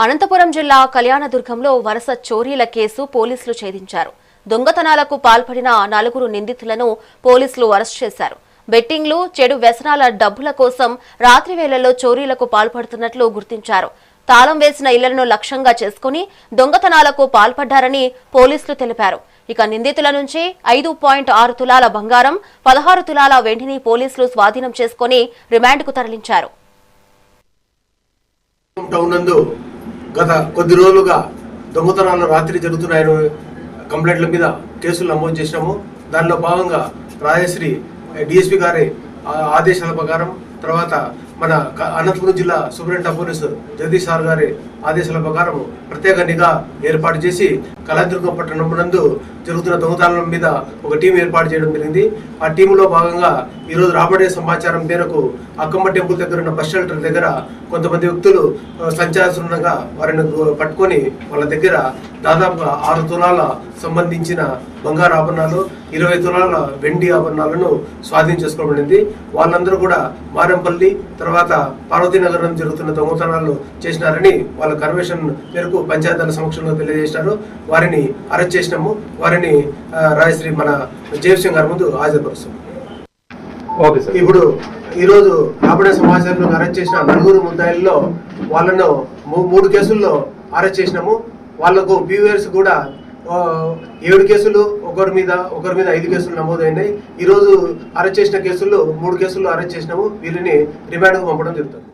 అనంతపురం జిల్లా కళ్యాణదుర్గంలో వరుస చోరీల కేసు పోలీసులు ఛేదించారు. దొంగతనాలకు పాల్పడిన 4 నిందితులను పోలీసులు అరెస్ట్ చేశారు. బెట్టింగ్లు, చెడు వ్యసనాల డబ్బుల కోసం రాత్రి వేళల్లో చోరీలకు పాల్పడుతున్నట్లు గుర్తించారు. తాళం వేసిన ఇళ్లను లక్ష్యంగా చేసుకుని దొంగతనాలకు పాల్పడ్డారని పోలీసులు తెలిపారు. ఇక నిందితుల నుంచి 5.6 తులాల బంగారం, 16 తులాల వెండిని పోలీసులు స్వాధీనం చేసుకుని రిమాండ్కు తరలించారు. గత కొద్ది రోజులుగా దొంగతనాలు రాత్రి జరుగుతున్నాయని కంప్లైంట్ల మీద కేసులు నమోదు చేసినాము. దానిలో భాగంగా రాజశ్రీ డిఎస్పీ గారి ఆదేశాల ప్రకారం, తర్వాత మన అనంతపురం జిల్లా సూపరింటెండెంట్ పోలీసు జగదీష్ సార్ గారి ఆదేశాల ప్రకారం ప్రత్యేక నిఘా ఏర్పాటు చేసి కళ్యాణదుర్గం పట్టణం నందు జరుగుతున్న దొంగతనాల మీద ఒక టీం ఏర్పాటు చేయడం జరిగింది. ఆ టీంలో భాగంగా ఈరోజు రాబడే సమాచారం మేరకు అక్కమ్మ టెంపుల్ దగ్గర ఉన్న బస్ షెల్టర్ దగ్గర కొంతమంది వ్యక్తులు సంచరిస్తుండగా వారిని పట్టుకొని వాళ్ళ దగ్గర దాదాపుగా 6 తులాల సంబంధించిన బంగారు ఆభరణాలు, 20 తులాల వెండి ఆభరణాలను స్వాధీనం చేసుకోబడింది. వాళ్ళందరూ కూడా మారంపల్లి తర్వాత పార్వతీనగరం జరుగుతున్న దొంగతనాలు చేసినారని వాళ్ళ కన్వర్షన్ మేరకు పంచాయతీల సమక్షంలో తెలియజేసినారు. వారిని అరెస్ట్ చేసినాము. వారిని రాజశ్రీ మన జయసింగ్ గారి ముందు హాజరుపరుస్తాం. ఇప్పుడు ఈరోజు రాబడే సమాచారంలో అరెస్ట్ చేసిన 4 ముద్దాయిల్లో వాళ్ళను 3 కేసుల్లో అరెస్ట్ చేసినాము. వాళ్లకు పీవీఆర్స్ కూడా 7 కేసులు, ఒకరి మీద 5 కేసులు నమోదైనాయి. ఈరోజు అరెస్ట్ చేసిన కేసుల్లో 3 కేసుల్లో అరెస్ట్ చేసినాము. వీరిని రిమాండ్కు పంపడం జరుగుతుంది.